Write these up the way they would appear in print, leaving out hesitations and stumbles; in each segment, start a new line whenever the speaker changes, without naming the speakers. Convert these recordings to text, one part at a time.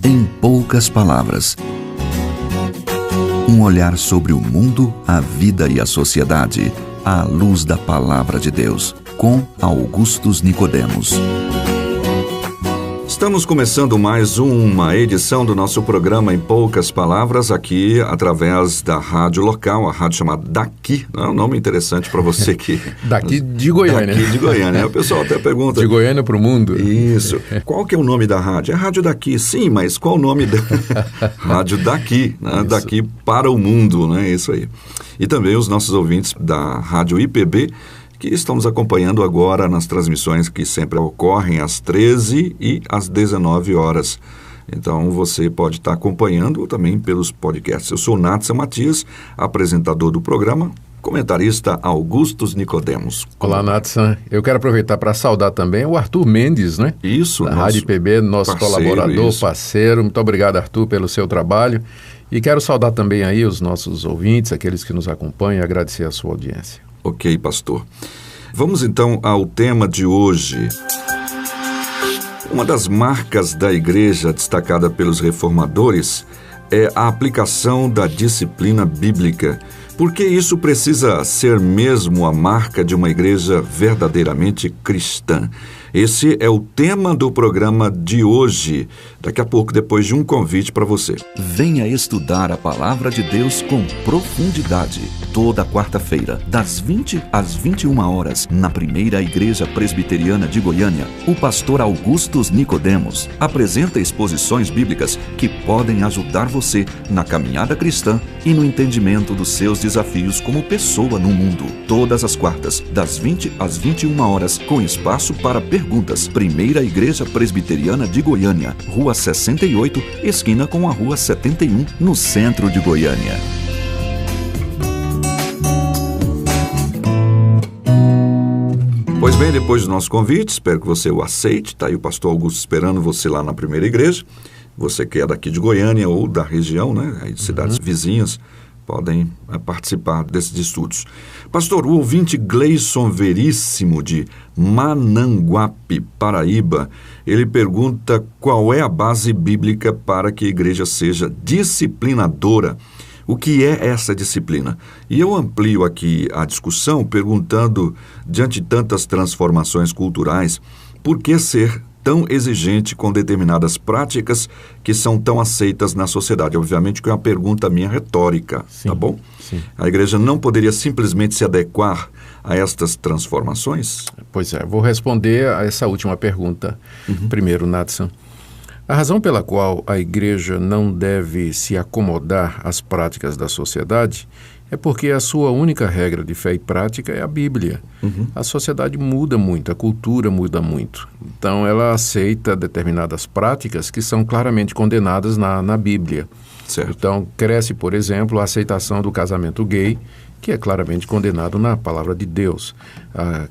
Em poucas palavras. Um olhar sobre o mundo, a vida e a sociedade, à luz da Palavra de Deus, com Augustus Nicodemos.
Estamos começando mais uma edição do nosso programa Em Poucas Palavras, aqui através da rádio local, a rádio chamada Daqui. É um nome interessante para você que...
Daqui de Goiânia.
Daqui de Goiânia. O pessoal até pergunta...
De Goiânia para o mundo.
Isso. Qual que é o nome da rádio? É Rádio Daqui. Sim, mas qual o nome da... Rádio Daqui, né? Daqui para o mundo, né? Isso aí. E também os nossos ouvintes da Rádio IPB, que estão nos acompanhando agora nas transmissões que sempre ocorrem às 13 e às 19 horas. Então, você pode estar acompanhando também pelos podcasts. Eu sou o Natson Matias, apresentador do programa, comentarista Augustus Nicodemos.
Olá, Natson. Eu quero aproveitar para saudar também o Arthur Mendes, né?
Isso.
Da Rádio IPB, nosso colaborador, parceiro. Muito obrigado, Arthur, pelo seu trabalho. E quero saudar também aí os nossos ouvintes, aqueles que nos acompanham, e agradecer a sua audiência.
Ok, pastor. Vamos então ao tema de hoje. Uma das marcas da igreja destacada pelos reformadores é a aplicação da disciplina bíblica. Porque isso precisa ser mesmo a marca de uma igreja verdadeiramente cristã. Esse é o tema do programa de hoje. Daqui a pouco, depois de um convite para você.
Venha estudar a Palavra de Deus com profundidade. Toda quarta-feira, das 20 às 21 horas, na Primeira Igreja Presbiteriana de Goiânia, o pastor Augustus Nicodemos apresenta exposições bíblicas que podem ajudar você na caminhada cristã e no entendimento dos seus desafios como pessoa no mundo. Todas as quartas, das 20 às 21 horas, com espaço para perguntas. Primeira Igreja Presbiteriana de Goiânia, Rua 68, esquina com a Rua 71, no centro de Goiânia.
Pois bem, depois do nosso convite, espero que você o aceite. Está aí o pastor Augusto esperando você lá na Primeira Igreja. Você que é daqui de Goiânia ou da região, né, aí de cidades vizinhas, podem participar desses estudos. Pastor, o ouvinte Gleison Veríssimo, de Mananguape, Paraíba, ele pergunta qual é a base bíblica para que a igreja seja disciplinadora. O que é essa disciplina? E eu amplio aqui a discussão perguntando, diante de tantas transformações culturais, por que ser tão exigente com determinadas práticas que são tão aceitas na sociedade? Obviamente que é uma pergunta minha retórica,
sim,
tá bom?
Sim.
A igreja não poderia simplesmente se adequar a estas transformações?
Pois é, vou responder a essa última pergunta primeiro, Natson. A razão pela qual a igreja não deve se acomodar às práticas da sociedade é porque a sua única regra de fé e prática é a Bíblia. A sociedade muda muito, a cultura muda muito. Então, ela aceita determinadas práticas que são claramente condenadas na Bíblia.
Certo.
Então, cresce, por exemplo, a aceitação do casamento gay, que é claramente condenado na palavra de Deus.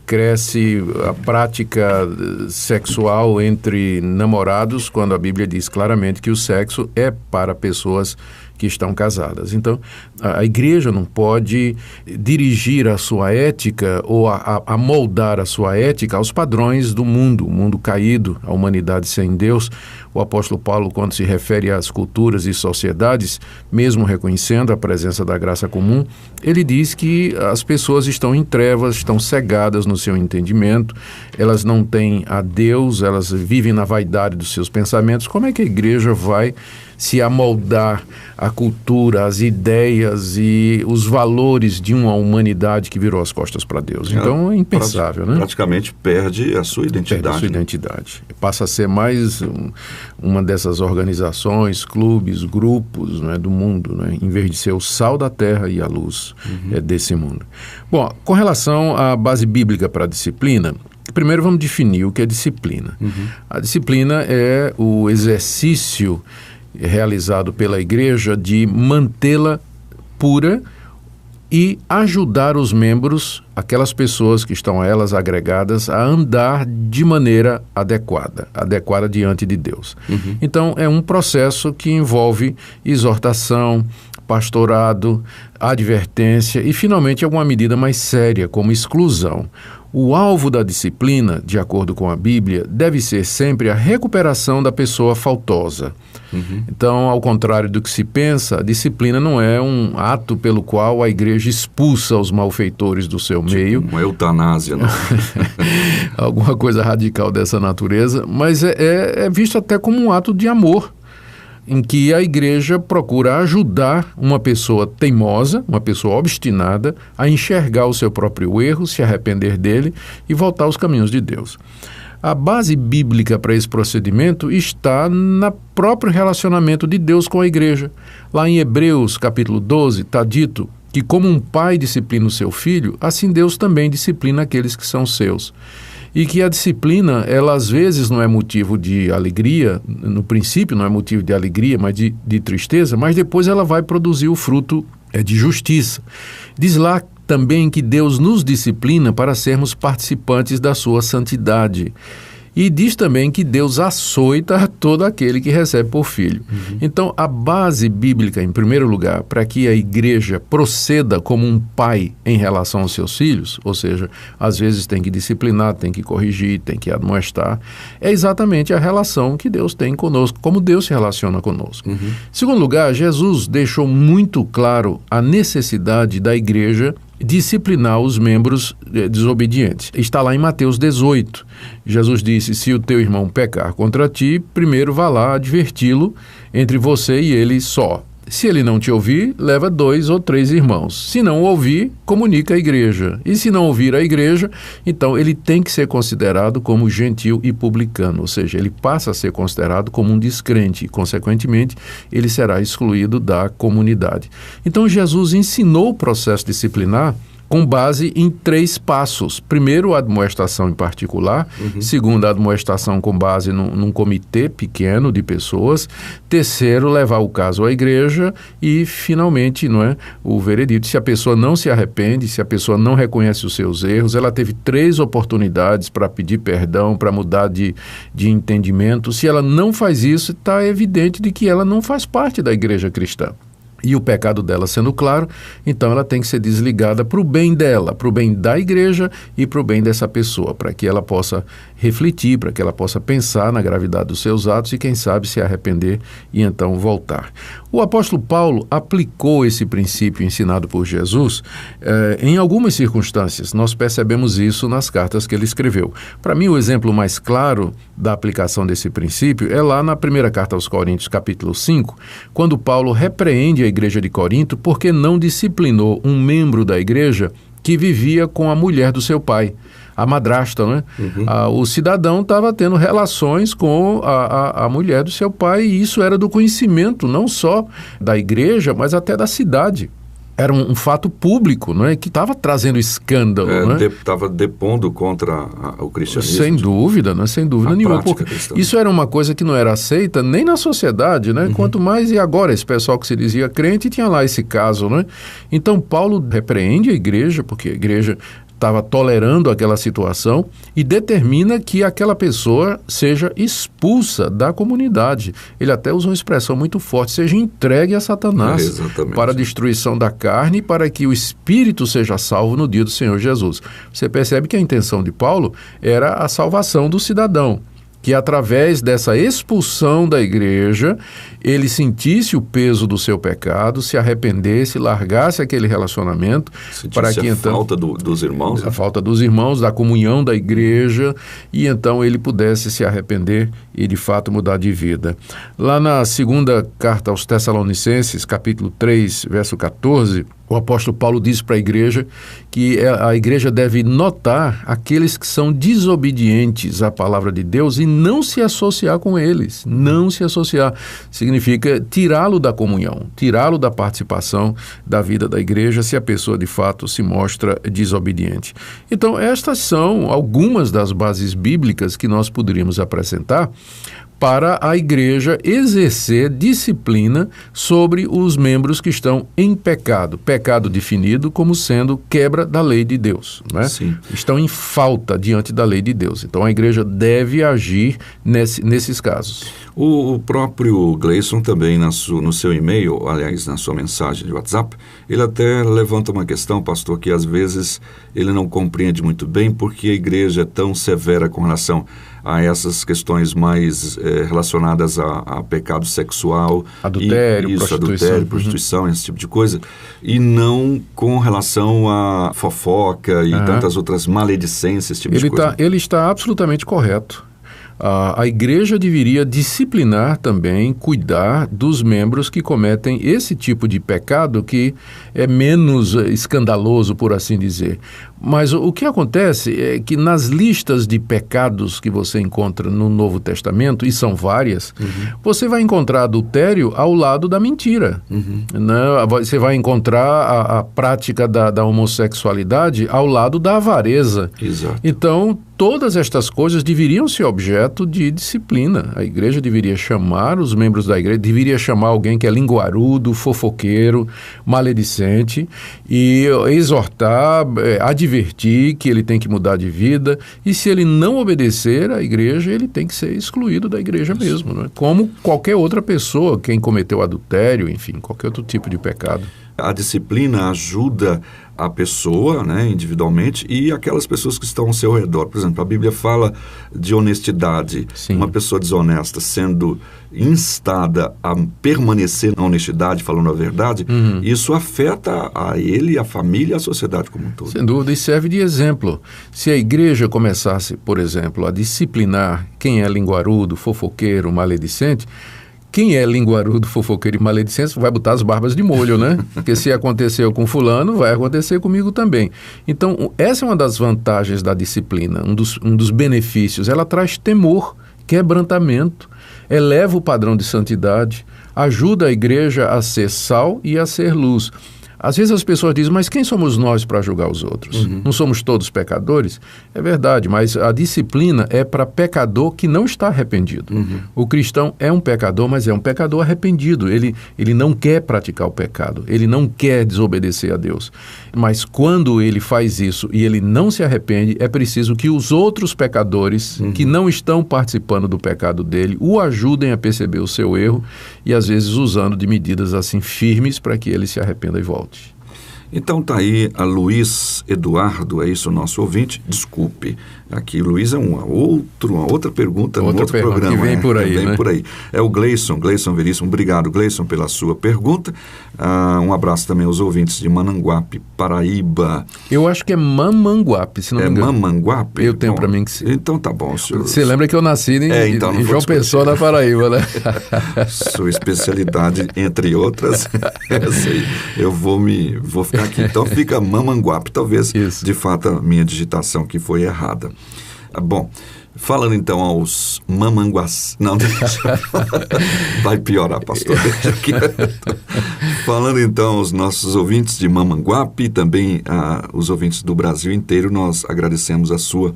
Cresce a prática sexual entre namorados, quando a Bíblia diz claramente que o sexo é para pessoas que estão casadas. Então, a igreja não pode dirigir a sua ética ou a moldar a sua ética aos padrões do mundo, o mundo caído, a humanidade sem Deus. O apóstolo Paulo, quando se refere às culturas e sociedades, mesmo reconhecendo a presença da graça comum, ele diz que as pessoas estão em trevas, estão cegadas no seu entendimento, elas não têm a Deus, elas vivem na vaidade dos seus pensamentos. Como é que a igreja vai se amoldar à cultura, às ideias e os valores de uma humanidade que virou as costas para Deus? Então é impensável, né?
Praticamente perde a sua identidade.
Perde a sua identidade. Passa a ser mais uma dessas organizações, clubes, grupos, né, do mundo, né, em vez de ser o sal da terra e a luz desse mundo. Bom, com relação à base bíblica para a disciplina, primeiro vamos definir o que é disciplina. A disciplina é o exercício realizado pela igreja de mantê-la pura e ajudar os membros, aquelas pessoas que estão a elas agregadas, a andar de maneira adequada diante de Deus. Então, é um processo que envolve exortação, pastorado, advertência e, finalmente, alguma medida mais séria, como exclusão. O alvo da disciplina, de acordo com a Bíblia, deve ser sempre a recuperação da pessoa faltosa. Então, ao contrário do que se pensa, a disciplina não é um ato pelo qual a igreja expulsa os malfeitores do seu meio.
Uma eutanásia, não.
Alguma coisa radical dessa natureza, mas é visto até como um ato de amor, em que a igreja procura ajudar uma pessoa teimosa, uma pessoa obstinada, a enxergar o seu próprio erro, se arrepender dele e voltar aos caminhos de Deus. A base bíblica para esse procedimento está no próprio relacionamento de Deus com a igreja. Lá em Hebreus, capítulo 12, está dito que como um pai disciplina o seu filho, assim Deus também disciplina aqueles que são seus. E que a disciplina, ela às vezes não é motivo de alegria, no princípio não é motivo de alegria, mas de tristeza, mas depois ela vai produzir o fruto de justiça. Diz lá também que Deus nos disciplina para sermos participantes da sua santidade. E diz também que Deus açoita todo aquele que recebe por filho. Então, a base bíblica, em primeiro lugar, para que a igreja proceda como um pai em relação aos seus filhos, ou seja, às vezes tem que disciplinar, tem que corrigir, tem que admoestar, é exatamente a relação que Deus tem conosco, como Deus se relaciona conosco. Em segundo lugar, Jesus deixou muito claro a necessidade da igreja disciplinar os membros desobedientes. Está lá em Mateus 18. Jesus disse, se o teu irmão pecar contra ti, primeiro vá lá adverti-lo entre você e ele só. Se ele não te ouvir, leva 2 ou 3 irmãos. Se não ouvir, comunica à igreja. E se não ouvir a igreja, então ele tem que ser considerado como gentil e publicano. Ou seja, ele passa a ser considerado como um descrente. E, consequentemente, ele será excluído da comunidade. Então, Jesus ensinou o processo disciplinar com base em 3 passos. Primeiro, a admoestação em particular. Segundo, a admoestação com base num comitê pequeno de pessoas. Terceiro, levar o caso à igreja. E, finalmente, o veredito. Se a pessoa não se arrepende, se a pessoa não reconhece os seus erros, ela teve 3 oportunidades para pedir perdão, para mudar de entendimento. Se ela não faz isso, está evidente de que ela não faz parte da igreja cristã. E o pecado dela sendo claro, então ela tem que ser desligada para o bem dela, para o bem da igreja e para o bem dessa pessoa, para que ela possa refletir, para que ela possa pensar na gravidade dos seus atos e, quem sabe, se arrepender e então voltar. O apóstolo Paulo aplicou esse princípio ensinado por Jesus em algumas circunstâncias. Nós percebemos isso nas cartas que ele escreveu. Para mim, o exemplo mais claro da aplicação desse princípio é lá na primeira carta aos Coríntios, capítulo 5, quando Paulo repreende a igreja de Corinto porque não disciplinou um membro da igreja que vivia com a mulher do seu pai, a madrasta, o cidadão estava tendo relações com a mulher do seu pai e isso era do conhecimento não só da igreja, mas até da cidade. Era um fato público, que estava trazendo escândalo.
Estava depondo contra o cristianismo.
Sem dúvida, sem dúvida nenhuma. Isso era uma coisa que não era aceita nem na sociedade, Quanto mais, e agora, esse pessoal que se dizia crente tinha lá esse caso, Então, Paulo repreende a igreja, porque a igreja estava tolerando aquela situação e determina que aquela pessoa seja expulsa da comunidade. Ele até usa uma expressão muito forte, seja entregue a Satanás para a destruição da carne, para que o espírito seja salvo no dia do Senhor Jesus. Você percebe que a intenção de Paulo era a salvação do cidadão, que através dessa expulsão da igreja, ele sentisse o peso do seu pecado, se arrependesse, largasse aquele relacionamento, para que então
a falta dos irmãos,
a falta dos irmãos, da comunhão da igreja, e então ele pudesse se arrepender e de fato mudar de vida. Lá na segunda carta aos Tessalonicenses, capítulo 3, verso 14, o apóstolo Paulo diz para a igreja que a igreja deve notar aqueles que são desobedientes à palavra de Deus e não se associar com eles. Não se associar significa tirá-lo da comunhão, tirá-lo da participação da vida da igreja se a pessoa de fato se mostra desobediente. Então, estas são algumas das bases bíblicas que nós poderíamos apresentar para a igreja exercer disciplina sobre os membros que estão em pecado. Pecado definido como sendo quebra da lei de Deus, né?
Sim.
Estão em falta diante da lei de Deus. Então a igreja deve agir nesses casos.
O próprio Gleison também, no seu e-mail, aliás, na sua mensagem de WhatsApp, ele até levanta uma questão, pastor, que às vezes ele não compreende muito bem porque a igreja é tão severa com relação a essas questões mais relacionadas a pecado sexual.
Adultério,
prostituição, esse tipo de coisa. E não com relação a fofoca e tantas outras maledicências, esse tipo de coisa.
Ele está absolutamente correto. A igreja deveria disciplinar também, cuidar dos membros que cometem esse tipo de pecado que é menos escandaloso, por assim dizer. Mas o que acontece é que nas listas de pecados que você encontra no Novo Testamento, e são várias, você vai encontrar adultério ao lado da mentira. Né? Você vai encontrar a prática da homossexualidade ao lado da avareza.
Exato.
Então, todas estas coisas deveriam ser objeto de disciplina. A igreja deveria chamar os membros da igreja, deveria chamar alguém que é linguarudo, fofoqueiro, maledicente, e exortar, advertir que ele tem que mudar de vida, e se ele não obedecer à igreja, ele tem que ser excluído da igreja mesmo, não é? Como qualquer outra pessoa, quem cometeu adultério, enfim, qualquer outro tipo de pecado.
A disciplina ajuda a pessoa, né, individualmente, e aquelas pessoas que estão ao seu redor. Por exemplo, a Bíblia fala de honestidade.
Sim.
Uma pessoa desonesta sendo instada a permanecer na honestidade, falando a verdade, isso afeta a ele, a família, a sociedade como um todo.
Sem dúvida, e serve de exemplo. Se a igreja começasse, por exemplo, a disciplinar quem é linguarudo, fofoqueiro, maledicente, quem é linguarudo, fofoqueiro e maledicente vai botar as barbas de molho, né? Porque se aconteceu com fulano, vai acontecer comigo também. Então, essa é uma das vantagens da disciplina, um dos benefícios. Ela traz temor, quebrantamento, eleva o padrão de santidade, ajuda a igreja a ser sal e a ser luz. Às vezes as pessoas dizem, mas quem somos nós para julgar os outros? Não somos todos pecadores? É verdade, mas a disciplina é para pecador que não está arrependido. O cristão é um pecador, mas é um pecador arrependido. Ele não quer praticar o pecado, ele não quer desobedecer a Deus. Mas quando ele faz isso e ele não se arrepende, é preciso que os outros pecadores que não estão participando do pecado dele o ajudem a perceber o seu erro e às vezes usando de medidas assim firmes para que ele se arrependa e volte.
Então tá aí a Luiz Eduardo, é isso o nosso ouvinte, desculpe, aqui Luiz é uma outra pergunta no outro programa.
Que vem por aí,
vem
né?
por aí. É o Gleison Veríssimo, obrigado Gleison pela sua pergunta, um abraço também aos ouvintes de Mananguape, Paraíba.
Eu acho que é Mamanguape, se não me engano.
É Mamanguape?
Eu tenho para mim que sim.
Então tá bom, senhor.
Você lembra que eu nasci em João Pessoa, na Paraíba, né?
Sua especialidade, entre outras, essa aí. Eu vou ficar aqui. Então fica Mamanguape, talvez de fato a minha digitação que foi errada. Bom, falando então aos mamanguás... Não, deixa... Vai piorar, pastor. Deixa aqui. Falando então aos nossos ouvintes de Mamanguape e também os ouvintes do Brasil inteiro, nós agradecemos a sua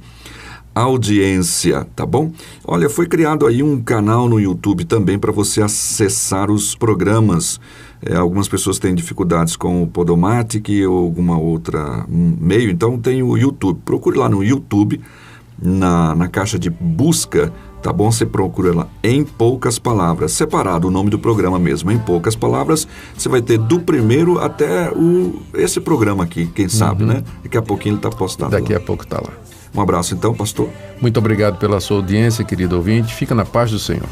audiência, tá bom? Olha, foi criado aí um canal no YouTube também para você acessar os programas. Algumas pessoas têm dificuldades com o Podomatic ou alguma outra meio, então tem o YouTube. Procure lá no YouTube, na caixa de busca, tá bom? Você procura lá Em Poucas Palavras, separado o nome do programa mesmo, Em Poucas Palavras. Você vai ter do primeiro até esse programa aqui, quem sabe, né? Daqui a pouquinho ele está postado
Daqui
lá.
a pouco está lá.
Um abraço então, pastor.
Muito obrigado pela sua audiência, querido ouvinte. Fica na paz do Senhor.